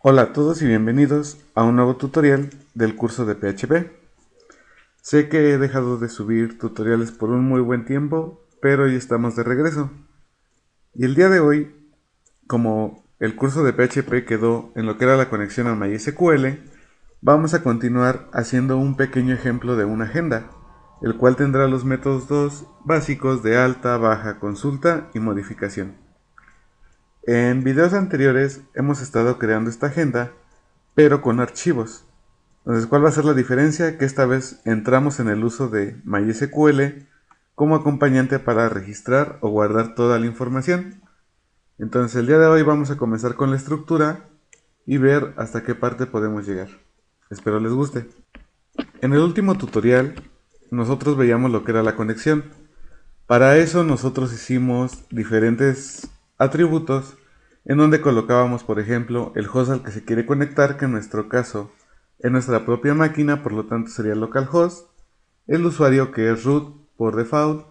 Hola a todos y bienvenidos a un nuevo tutorial del curso de PHP. Sé que he dejado de subir tutoriales por un muy buen tiempo, pero hoy estamos de regreso. Y el día de hoy, como el curso de PHP quedó en lo que era la conexión a MySQL, vamos a continuar haciendo un pequeño ejemplo de una agenda, el cual tendrá los métodos básicos de alta, baja, consulta y modificación. En videos anteriores hemos estado creando esta agenda, pero con archivos. Entonces, ¿cuál va a ser la diferencia? Que esta vez entramos en el uso de MySQL como acompañante para registrar o guardar toda la información. Entonces, el día de hoy vamos a comenzar con la estructura y ver hasta qué parte podemos llegar. Espero les guste. En el último tutorial, nosotros veíamos lo que era la conexión. Para eso nosotros hicimos diferentes atributos en donde colocábamos, por ejemplo, el host al que se quiere conectar, que en nuestro caso es nuestra propia máquina, por lo tanto sería localhost, el usuario que es root por default,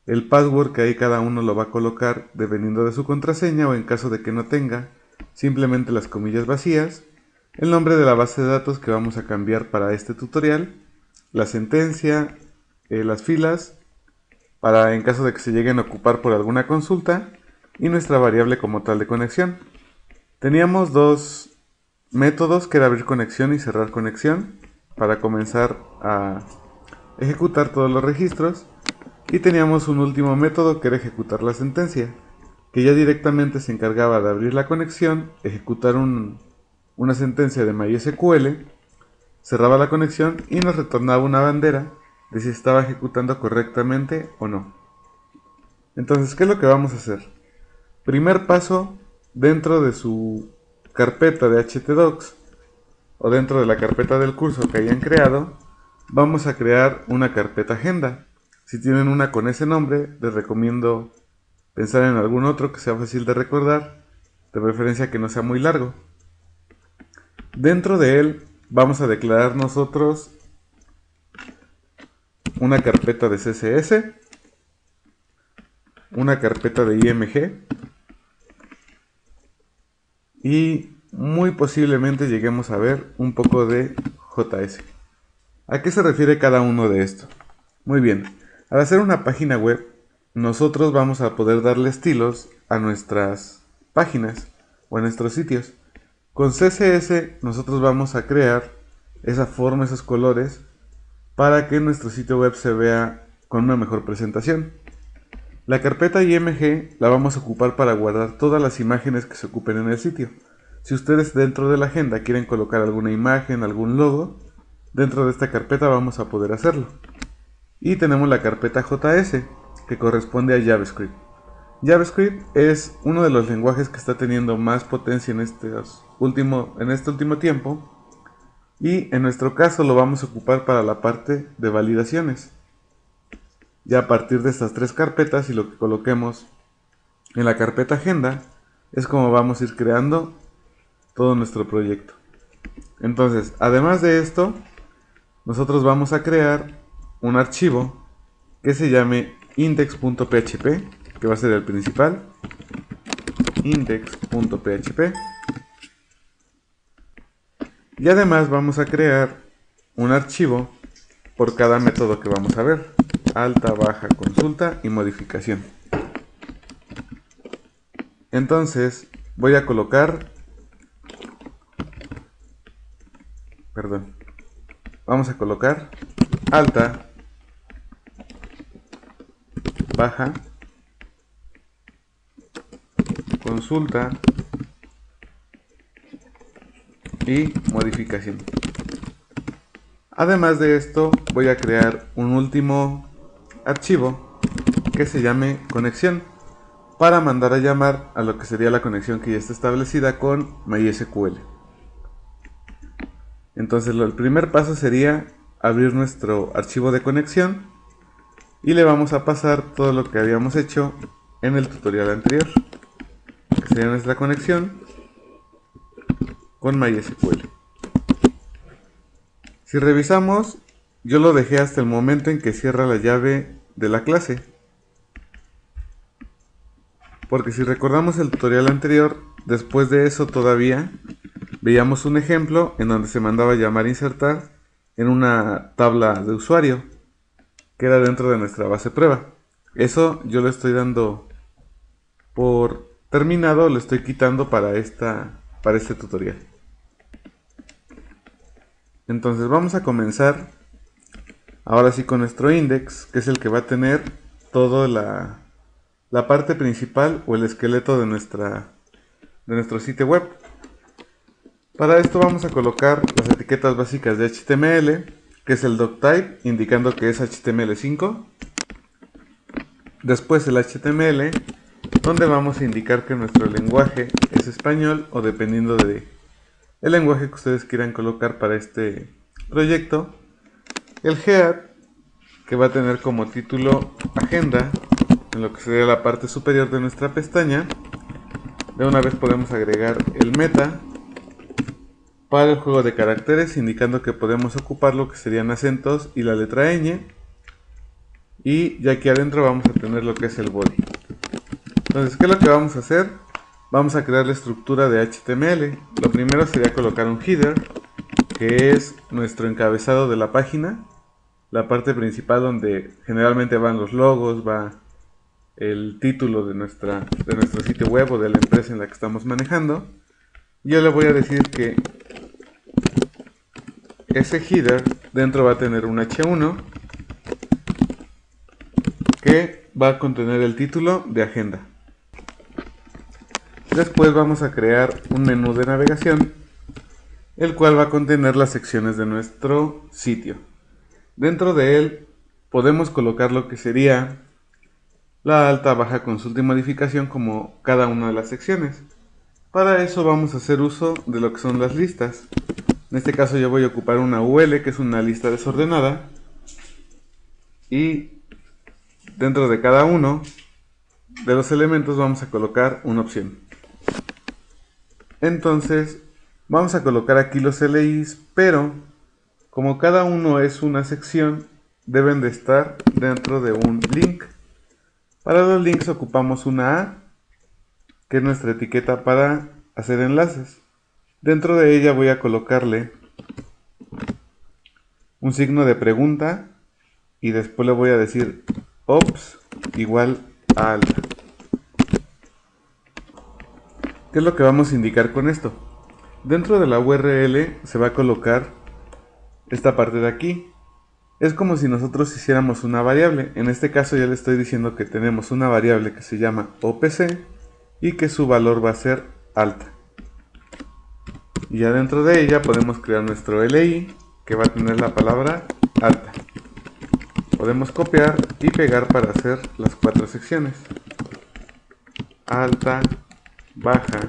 el password que ahí cada uno lo va a colocar dependiendo de su contraseña o en caso de que no tenga, simplemente las comillas vacías, el nombre de la base de datos que vamos a cambiar para este tutorial, la sentencia, las filas, para en caso de que se lleguen a ocupar por alguna consulta, y nuestra variable como tal de conexión. Teníamos dos métodos, que era abrir conexión y cerrar conexión, para comenzar a ejecutar todos los registros, y teníamos un último método que era ejecutar la sentencia, que ya directamente se encargaba de abrir la conexión, ejecutar una sentencia de MySQL, cerraba la conexión y nos retornaba una bandera de si estaba ejecutando correctamente o no. Entonces, ¿qué es lo que vamos a hacer? Primer paso, dentro de su carpeta de htdocs o dentro de la carpeta del curso que hayan creado, vamos a crear una carpeta agenda. Si tienen una con ese nombre, les recomiendo pensar en algún otro que sea fácil de recordar, de preferencia que no sea muy largo. Dentro de él vamos a declarar nosotros una carpeta de CSS, una carpeta de IMG y muy posiblemente lleguemos a ver un poco de JS. ¿A qué se refiere cada uno de estos? Muy bien, al hacer una página web, nosotros vamos a poder darle estilos a nuestras páginas o a nuestros sitios. Con CSS nosotros vamos a crear esa forma, esos colores, para que nuestro sitio web se vea con una mejor presentación. La carpeta IMG la vamos a ocupar para guardar todas las imágenes que se ocupen en el sitio. Si ustedes dentro de la agenda quieren colocar alguna imagen, algún logo, dentro de esta carpeta vamos a poder hacerlo. Y tenemos la carpeta JS, que corresponde a JavaScript. JavaScript es uno de los lenguajes que está teniendo más potencia en este último tiempo, y en nuestro caso lo vamos a ocupar para la parte de validaciones. Ya a partir de estas tres carpetas y lo que coloquemos en la carpeta agenda es como vamos a ir creando todo nuestro proyecto. Entonces, además de esto, nosotros vamos a crear un archivo que se llame index.php, que va a ser el principal, index.php, y además vamos a crear un archivo por cada método que vamos a ver: alta, baja, consulta y modificación. Entonces voy a colocar, vamos a colocar alta, baja, consulta y modificación. Además de esto, voy a crear un último archivo que se llame conexión, para mandar a llamar a lo que sería la conexión que ya está establecida con MySQL. Entonces el primer paso sería abrir nuestro archivo de conexión y le vamos a pasar todo lo que habíamos hecho en el tutorial anterior, que sería nuestra conexión con MySQL. Si revisamos, yo lo dejé hasta el momento en que cierra la llave de la clase, porque si recordamos el tutorial anterior, después de eso todavía veíamos un ejemplo en donde se mandaba llamar insertar en una tabla de usuario que era dentro de nuestra base prueba. Eso yo lo estoy dando por terminado, lo estoy quitando para este tutorial. Entonces vamos a comenzar ahora sí con nuestro index, que es el que va a tener toda la parte principal o el esqueleto de nuestro sitio web. Para esto vamos a colocar las etiquetas básicas de HTML, que es el doctype, indicando que es HTML5. Después el HTML, donde vamos a indicar que nuestro lenguaje es español, o dependiendo de el lenguaje que ustedes quieran colocar para este proyecto. El head, que va a tener como título agenda, en lo que sería la parte superior de nuestra pestaña. De una vez podemos agregar el meta para el juego de caracteres, indicando que podemos ocupar lo que serían acentos y la letra ñ. Y ya aquí adentro vamos a tener lo que es el body. Entonces, ¿qué es lo que vamos a hacer? Vamos a crear la estructura de HTML. Lo primero sería colocar un header, que es nuestro encabezado de la página, la parte principal donde generalmente van los logos, va el título de nuestro sitio web o de la empresa en la que estamos manejando. Yo le voy a decir que ese header dentro va a tener un h1 que va a contener el título de agenda. Después vamos a crear un menú de navegación, el cual va a contener las secciones de nuestro sitio. Dentro de él podemos colocar lo que sería la alta, baja, consulta y modificación como cada una de las secciones. Para eso vamos a hacer uso de lo que son las listas. En este caso yo voy a ocupar una UL, que es una lista desordenada, y dentro de cada uno de los elementos vamos a colocar una opción. Entonces vamos a colocar aquí los LIs, pero como cada uno es una sección, deben de estar dentro de un link. Para los links ocupamos una A, que es nuestra etiqueta para hacer enlaces. Dentro de ella voy a colocarle un signo de pregunta y después le voy a decir ops igual a alta. ¿Qué es lo que vamos a indicar con esto? Dentro de la URL se va a colocar esta parte de aquí. Es como si nosotros hiciéramos una variable. En este caso ya le estoy diciendo que tenemos una variable que se llama OPC y que su valor va a ser alta. Y ya dentro de ella podemos crear nuestro LI, que va a tener la palabra alta. Podemos copiar y pegar para hacer las 4 secciones: alta, baja,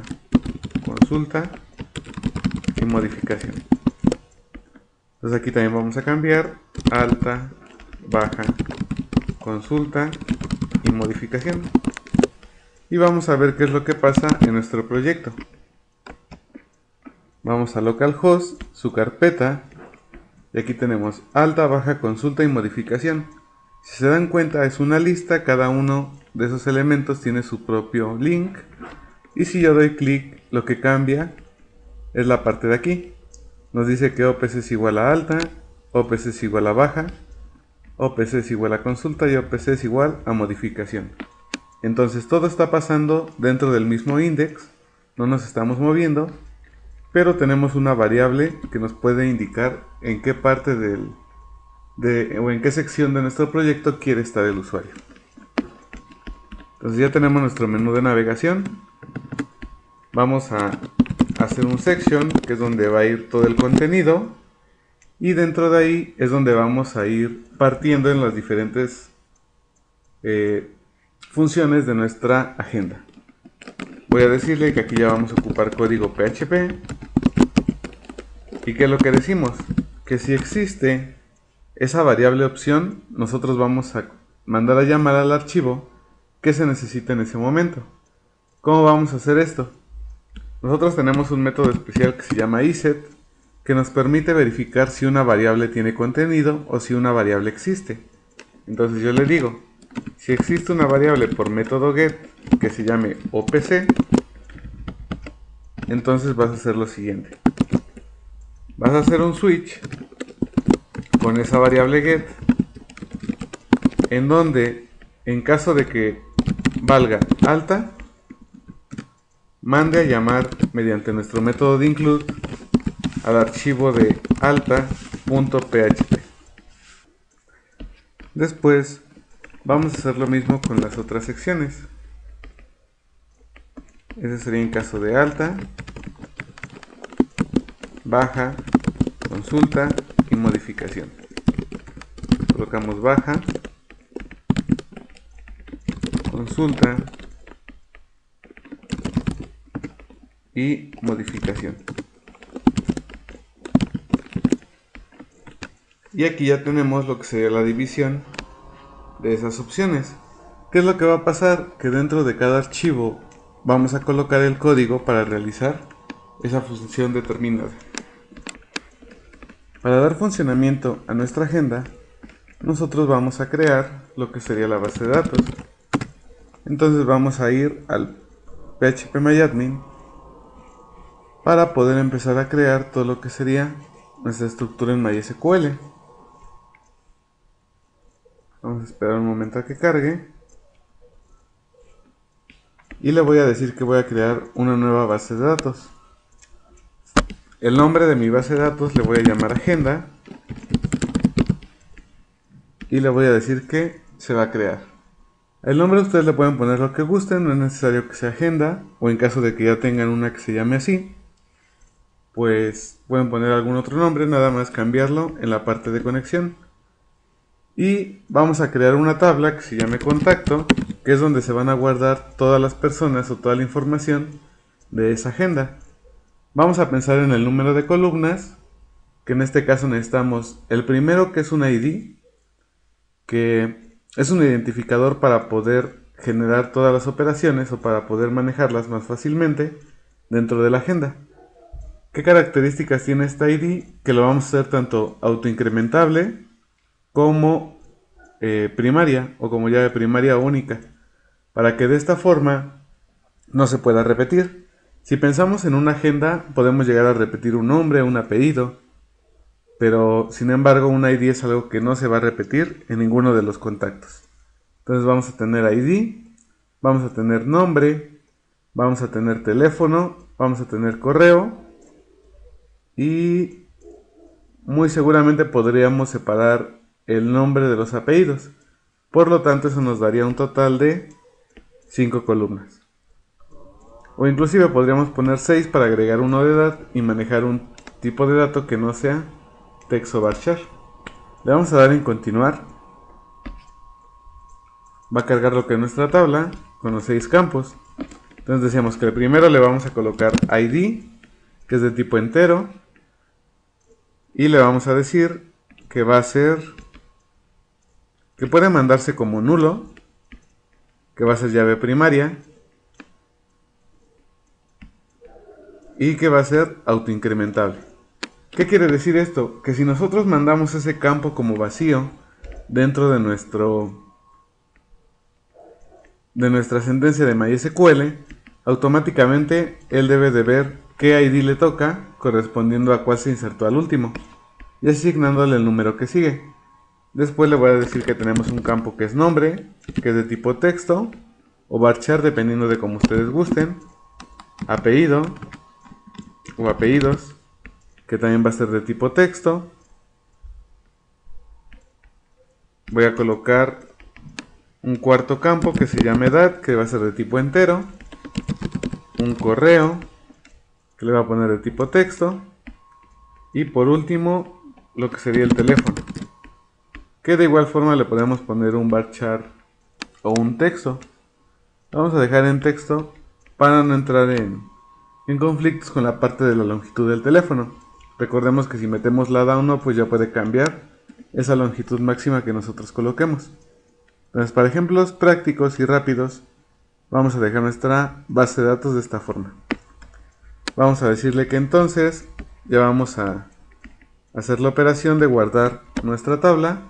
consulta y modificación. Entonces aquí también vamos a cambiar alta, baja, consulta y modificación. Y vamos a ver qué es lo que pasa en nuestro proyecto. Vamos a localhost, su carpeta, y aquí tenemos alta, baja, consulta y modificación. Si se dan cuenta, es una lista, cada uno de esos elementos tiene su propio link, y si yo doy clic, lo que cambia es la parte de aquí. Nos dice que OPC es igual a alta, OPC es igual a baja, OPC es igual a consulta y OPC es igual a modificación. Entonces todo está pasando dentro del mismo index, no nos estamos moviendo, pero tenemos una variable que nos puede indicar en qué parte o en qué sección de nuestro proyecto quiere estar el usuario. Entonces ya tenemos nuestro menú de navegación. Vamos a hacer un section, que es donde va a ir todo el contenido, y dentro de ahí es donde vamos a ir partiendo en las diferentes funciones de nuestra agenda. Voy a decirle que aquí ya vamos a ocupar código PHP. ¿Y qué es lo que decimos? Que si existe esa variable opción, nosotros vamos a mandar a llamar al archivo que se necesita en ese momento. ¿Cómo vamos a hacer esto? Nosotros tenemos un método especial que se llama iset, que nos permite verificar si una variable tiene contenido o si una variable existe. Entonces yo le digo, si existe una variable por método get que se llame OPC, entonces vas a hacer lo siguiente. Vas a hacer un switch con esa variable get, en donde en caso de que valga alta, mande a llamar mediante nuestro método de include al archivo de alta.php. Después vamos a hacer lo mismo con las otras secciones. Ese sería en caso de alta, baja, consulta y modificación. Colocamos baja, consulta y modificación. Y aquí ya tenemos lo que sería la división de esas opciones. ¿Qué es lo que va a pasar? Que dentro de cada archivo vamos a colocar el código para realizar esa función determinada. Para dar funcionamiento a nuestra agenda, nosotros vamos a crear lo que sería la base de datos. Entonces vamos a ir al phpMyAdmin para poder empezar a crear todo lo que sería nuestra estructura en MySQL. Vamos a esperar un momento a que cargue. Y le voy a decir que voy a crear una nueva base de datos. El nombre de mi base de datos le voy a llamar agenda. Y le voy a decir que se va a crear. El nombre ustedes le pueden poner lo que gusten, no es necesario que sea agenda. O en caso de que ya tengan una que se llame así, pues pueden poner algún otro nombre, nada más cambiarlo en la parte de conexión. Y vamos a crear una tabla que se llame contacto, que es donde se van a guardar todas las personas o toda la información de esa agenda. Vamos a pensar en el número de columnas, que en este caso necesitamos el primero, que es un ID, que es un identificador para poder generar todas las operaciones o para poder manejarlas más fácilmente dentro de la agenda. ¿Qué características tiene este ID? Que lo vamos a hacer tanto autoincrementable como primaria o como llave primaria única, para que de esta forma no se pueda repetir. Si pensamos en una agenda, podemos llegar a repetir un nombre, un apellido, pero sin embargo un ID es algo que no se va a repetir en ninguno de los contactos. Entonces vamos a tener ID, vamos a tener nombre, vamos a tener teléfono, vamos a tener correo y muy seguramente podríamos separar el nombre de los apellidos. Por lo tanto, eso nos daría un total de 5 columnas. O inclusive podríamos poner 6 para agregar uno de edad y manejar un tipo de dato que no sea texto varchar. Le vamos a dar en continuar. Va a cargar lo que es nuestra tabla con los 6 campos. Entonces decíamos que el primero le vamos a colocar ID, que es de tipo entero. Y le vamos a decir que va a ser, que puede mandarse como nulo, que va a ser llave primaria, y que va a ser autoincrementable. ¿Qué quiere decir esto? Que si nosotros mandamos ese campo como vacío dentro de nuestra sentencia de MySQL, automáticamente él debe de ver qué ID le toca correspondiendo a cuál se insertó al último y asignándole el número que sigue. Después le voy a decir que tenemos un campo que es nombre, que es de tipo texto o varchar dependiendo de cómo ustedes gusten, apellido o apellidos, que también va a ser de tipo texto. Voy a colocar un cuarto campo que se llame edad, que va a ser de tipo entero, un correo que le va a poner de tipo texto y por último lo que sería el teléfono, que de igual forma le podemos poner un varchar o un texto. Vamos a dejar en texto para no entrar en conflictos con la parte de la longitud del teléfono. Recordemos que si metemos la DA o no, pues ya puede cambiar esa longitud máxima que nosotros coloquemos. Entonces, para ejemplos prácticos y rápidos, vamos a dejar nuestra base de datos de esta forma. Vamos a decirle que entonces ya vamos a hacer la operación de guardar nuestra tabla.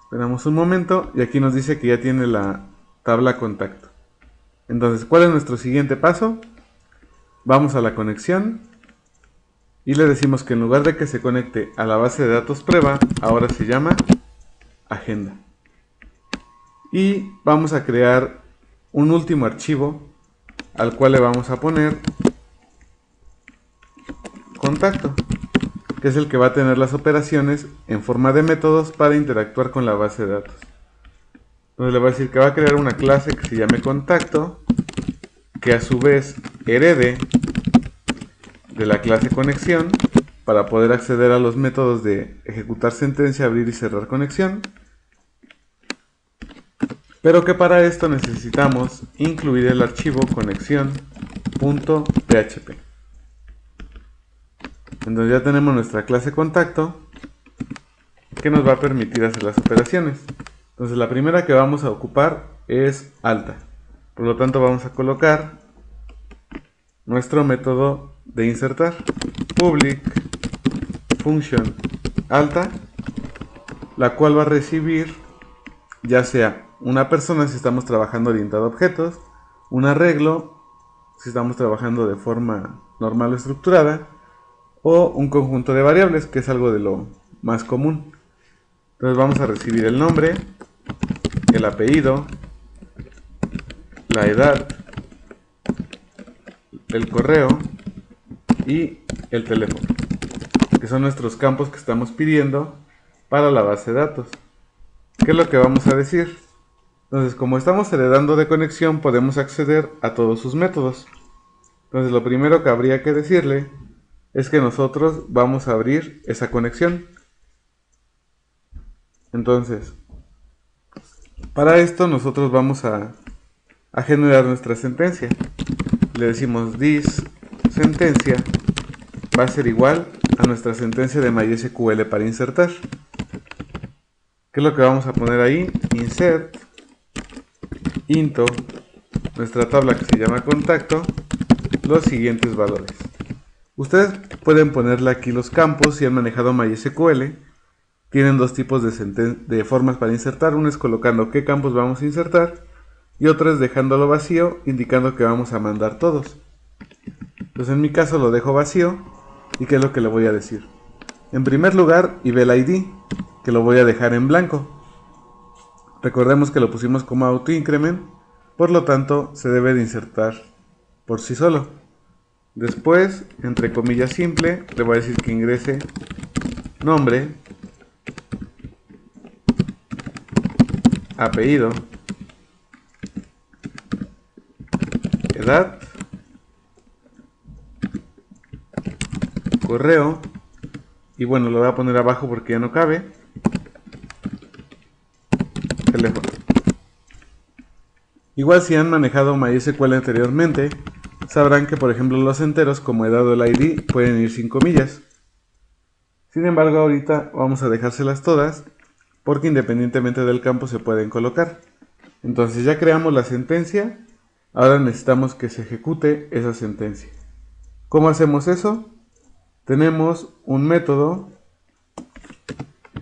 Esperamos un momento y aquí nos dice que ya tiene la tabla contacto. Entonces, ¿cuál es nuestro siguiente paso? Vamos a la conexión y le decimos que en lugar de que se conecte a la base de datos prueba, ahora se llama agenda. Y vamos a crear un último archivo al cual le vamos a poner contacto, que es el que va a tener las operaciones en forma de métodos para interactuar con la base de datos. Entonces le voy a decir que va a crear una clase que se llame contacto, que a su vez herede de la clase conexión para poder acceder a los métodos de ejecutar sentencia, abrir y cerrar conexión, pero que para esto necesitamos incluir el archivo conexión.php. Entonces ya tenemos nuestra clase contacto que nos va a permitir hacer las operaciones. Entonces la primera que vamos a ocupar es alta, por lo tanto vamos a colocar nuestro método de insertar, public function alta, la cual va a recibir ya sea una persona si estamos trabajando orientado a objetos, un arreglo si estamos trabajando de forma normal o estructurada, o un conjunto de variables, que es algo de lo más común. Entonces vamos a recibir el nombre, el apellido, la edad, el correo y el teléfono, que son nuestros campos que estamos pidiendo para la base de datos. ¿Qué es lo que vamos a decir? Entonces, como estamos heredando de conexión, podemos acceder a todos sus métodos. Entonces, lo primero que habría que decirle es que nosotros vamos a abrir esa conexión. Entonces, para esto nosotros vamos a generar nuestra sentencia. Le decimos this sentencia va a ser igual a nuestra sentencia de MySQL para insertar. ¿Qué es lo que vamos a poner ahí? Insert into nuestra tabla que se llama contacto los siguientes valores. Ustedes pueden ponerle aquí los campos si han manejado MySQL. Tienen dos tipos de formas para insertar. Una es colocando qué campos vamos a insertar y otra es dejándolo vacío, indicando que vamos a mandar todos. Entonces en mi caso lo dejo vacío. ¿Y qué es lo que le voy a decir? En primer lugar, Ibel ID, que lo voy a dejar en blanco. Recordemos que lo pusimos como autoincrement, por lo tanto se debe de insertar por sí solo. Después, entre comillas simple, le voy a decir que ingrese nombre, apellido, edad, correo, y bueno, lo voy a poner abajo porque ya no cabe, teléfono. Igual si han manejado MySQL anteriormente, sabrán que por ejemplo los enteros como edad o el ID pueden ir sin comillas. Sin embargo, ahorita vamos a dejárselas todas porque independientemente del campo se pueden colocar. Entonces ya creamos la sentencia, ahora necesitamos que se ejecute esa sentencia. ¿Cómo hacemos eso? Tenemos un método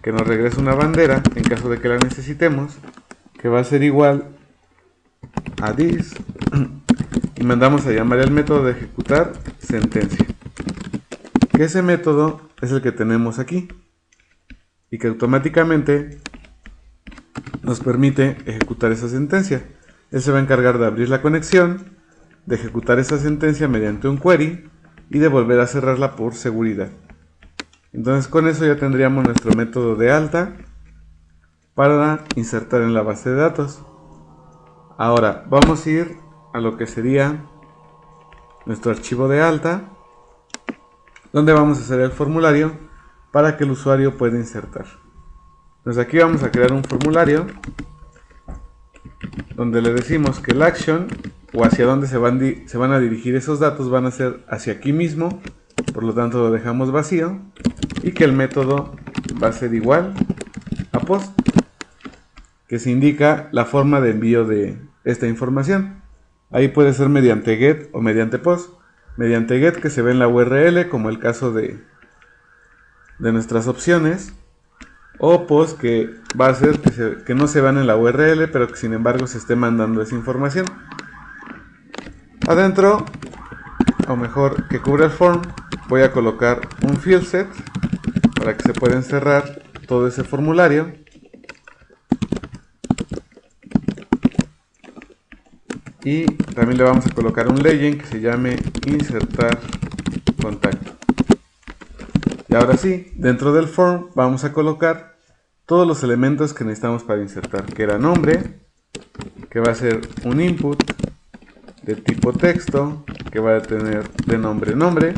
que nos regresa una bandera en caso de que la necesitemos, que va a ser igual a this, y mandamos a llamar el método de ejecutar sentencia, que ese método es el que tenemos aquí y que automáticamente nos permite ejecutar esa sentencia. Él se va a encargar de abrir la conexión, de ejecutar esa sentencia mediante un query y de volver a cerrarla por seguridad. Entonces con eso ya tendríamos nuestro método de alta para insertar en la base de datos. Ahora vamos a ir a lo que sería nuestro archivo de alta, donde vamos a hacer el formulario para que el usuario pueda insertar. Entonces aquí vamos a crear un formulario donde le decimos que el action o hacia dónde se van a dirigir esos datos van a ser hacia aquí mismo, por lo tanto lo dejamos vacío, y que el método va a ser igual a post, que se indica la forma de envío de esta información. Ahí puede ser mediante get o mediante post. Mediante get, que se ve en la URL, como el caso de nuestras opciones, o post, que va a ser que no se van en la URL, pero que sin embargo se esté mandando esa información. Adentro, o mejor que cubre el form, voy a colocar un field set para que se pueda encerrar todo ese formulario. Y también le vamos a colocar un legend que se llame insertar contacto. Y ahora sí, dentro del form vamos a colocar todos los elementos que necesitamos para insertar, que era nombre, que va a ser un input de tipo texto, que va a tener de nombre,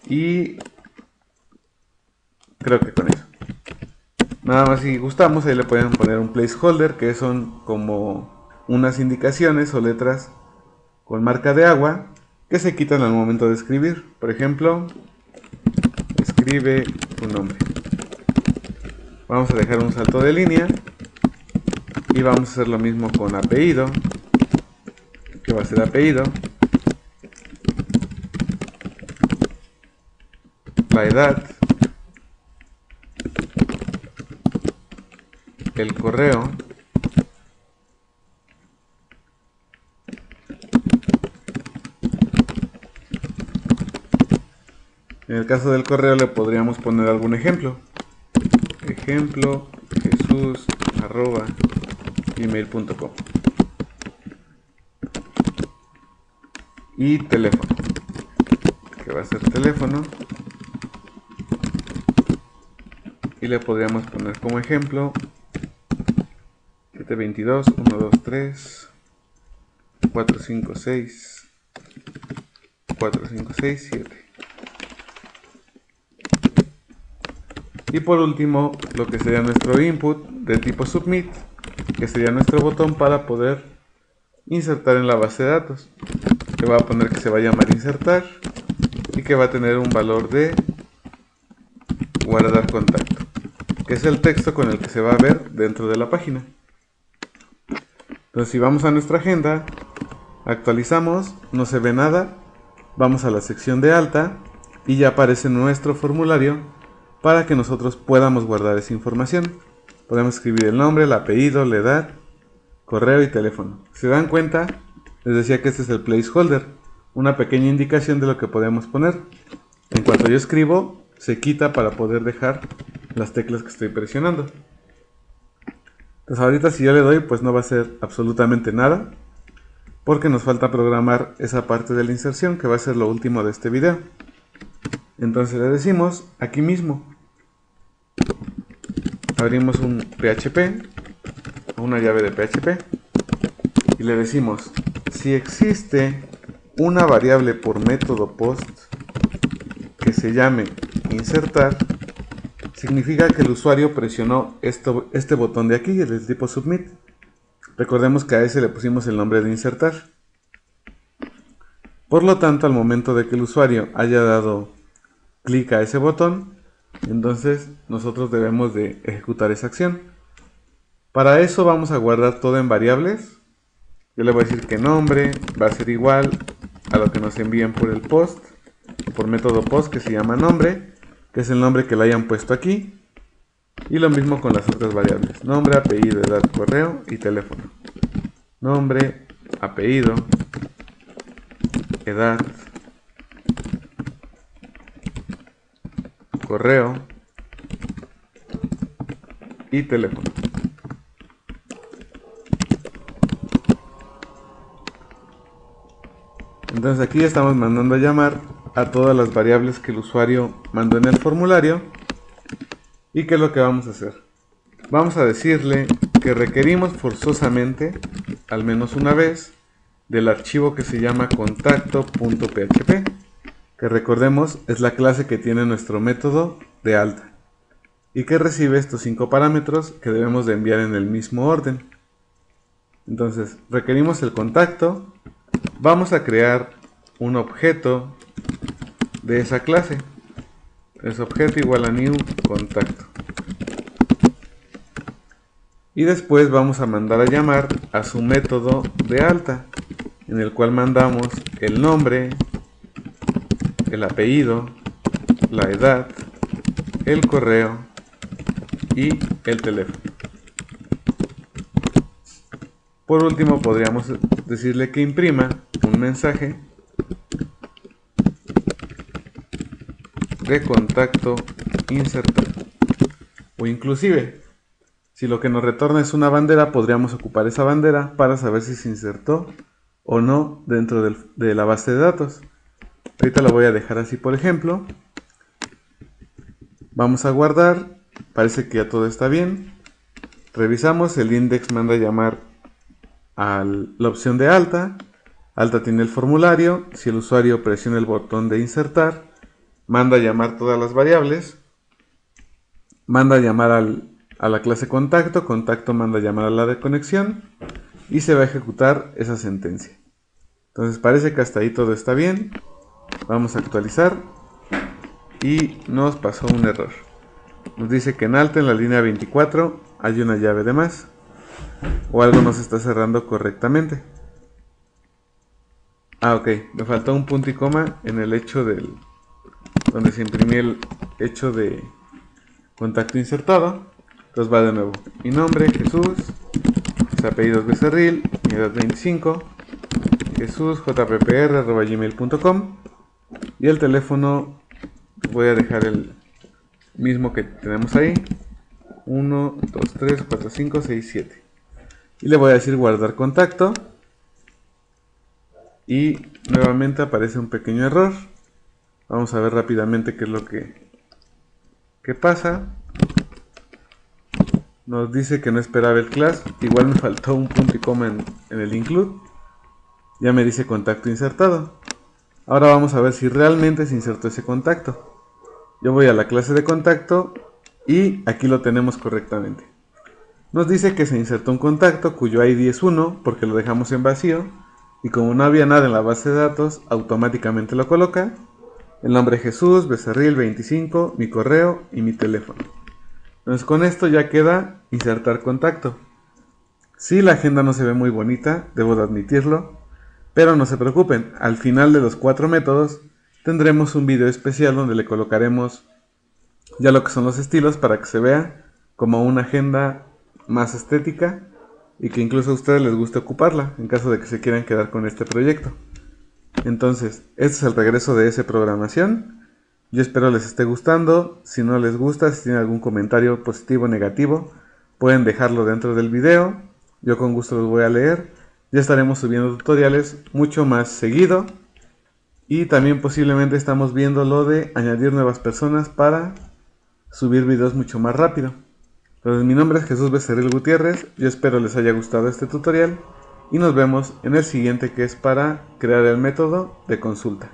y creo que con eso. Nada más, si gustamos, ahí le pueden poner un placeholder, que son como unas indicaciones o letras con marca de agua que se quitan al momento de escribir. Por ejemplo, escribe tu nombre. Vamos a dejar un salto de línea y vamos a hacer lo mismo con apellido, que va a ser apellido, la edad, el correo, en el caso del correo le podríamos poner algún ejemplo, jesus@gmail.com, y teléfono, que va a ser teléfono, y le podríamos poner como ejemplo 722 123 456 4567. Y por último, lo que sería nuestro input de tipo submit, que sería nuestro botón para poder insertar en la base de datos, que va a poner que se va a llamar insertar y que va a tener un valor de guardar contacto, que es el texto con el que se va a ver dentro de la página. Entonces, si vamos a nuestra agenda, actualizamos, no se ve nada, vamos a la sección de alta y ya aparece nuestro formulario para que nosotros podamos guardar esa información. Podemos escribir el nombre, el apellido, la edad, correo y teléfono. Si se dan cuenta, les decía que este es el placeholder, una pequeña indicación de lo que podemos poner. En cuanto yo escribo, se quita para poder dejar las teclas que estoy presionando. Entonces ahorita si yo le doy, pues no va a ser absolutamente nada, porque nos falta programar esa parte de la inserción, que va a ser lo último de este video. Entonces le decimos aquí mismo, abrimos un PHP, una llave de PHP, y le decimos, si existe una variable por método post que se llame insertar, significa que el usuario presionó este botón de aquí, el del tipo submit. Recordemos que a ese le pusimos el nombre de insertar. Por lo tanto, al momento de que el usuario haya dado clic a ese botón, entonces nosotros debemos de ejecutar esa acción. Para eso vamos a guardar todo en variables. Yo le voy a decir que nombre va a ser igual a lo que nos envíen por el post, por método post, que se llama nombre, que es el nombre que le hayan puesto aquí. Y lo mismo con las otras variables, nombre, apellido, edad, correo y teléfono. Nombre, apellido, edad, correo y teléfono. Entonces aquí estamos mandando a llamar a todas las variables que el usuario mandó en el formulario. ¿Y qué es lo que vamos a hacer? Vamos a decirle que requerimos forzosamente, al menos una vez, del archivo que se llama contacto.php, que recordemos es la clase que tiene nuestro método de alta y que recibe estos 5 parámetros que debemos de enviar en el mismo orden. Entonces requerimos el contacto, vamos a crear un objeto de esa clase, es objeto igual a new contacto, y después vamos a mandar a llamar a su método de alta, en el cual mandamos el nombre, el apellido, la edad, el correo y el teléfono. Por último podríamos decirle que imprima un mensaje de contacto insertado. O inclusive, si lo que nos retorna es una bandera, podríamos ocupar esa bandera para saber si se insertó o no dentro de la base de datos. Ahorita lo voy a dejar así, por ejemplo. Vamos a guardar. Parece que ya todo está bien. Revisamos. El index manda a llamar a la opción de alta. Alta tiene el formulario. Si el usuario presiona el botón de insertar, manda a llamar todas las variables. Manda a llamar a la clase contacto. Contacto manda a llamar a la de conexión. Y se va a ejecutar esa sentencia. Entonces parece que hasta ahí todo está bien. Vamos a actualizar. Y nos pasó un error. Nos dice que en alta, en la línea 24, hay una llave de más. O algo no se está cerrando correctamente. Ok, me faltó un punto y coma en el hecho donde se imprimió el hecho de contacto insertado. Entonces va de nuevo. Mi nombre, Jesús. Mis apellidos, Becerril. Mi edad, 25. JesusJPPR@gmail.com. Y el teléfono voy a dejar el mismo que tenemos ahí. 1, 2, 3, 4, 5, 6, 7. Y le voy a decir guardar contacto. Y nuevamente aparece un pequeño error. Vamos a ver rápidamente qué es lo que pasa. Nos dice que no esperaba el class. Igual me faltó un punto y coma en el include. Ya me dice contacto insertado. Ahora vamos a ver si realmente se insertó ese contacto. Yo voy a la clase de contacto y aquí lo tenemos correctamente. Nos dice que se insertó un contacto cuyo ID es 1 porque lo dejamos en vacío y como no había nada en la base de datos, automáticamente lo coloca. El nombre Jesús, Becerril 25, mi correo y mi teléfono. Entonces con esto ya queda insertar contacto. Si la agenda no se ve muy bonita, debo de admitirlo, pero no se preocupen, al final de los 4 métodos tendremos un video especial donde le colocaremos ya lo que son los estilos para que se vea como una agenda más estética y que incluso a ustedes les guste ocuparla en caso de que se quieran quedar con este proyecto. Entonces, este es el regreso de esa programación. Yo espero les esté gustando. Si no les gusta, si tienen algún comentario positivo o negativo, pueden dejarlo dentro del video. Yo con gusto los voy a leer. Ya estaremos subiendo tutoriales mucho más seguido. Y también posiblemente estamos viendo lo de añadir nuevas personas para subir videos mucho más rápido. Entonces mi nombre es Jesús Becerril Gutiérrez. Yo espero les haya gustado este tutorial. Y nos vemos en el siguiente, que es para crear el método de consulta.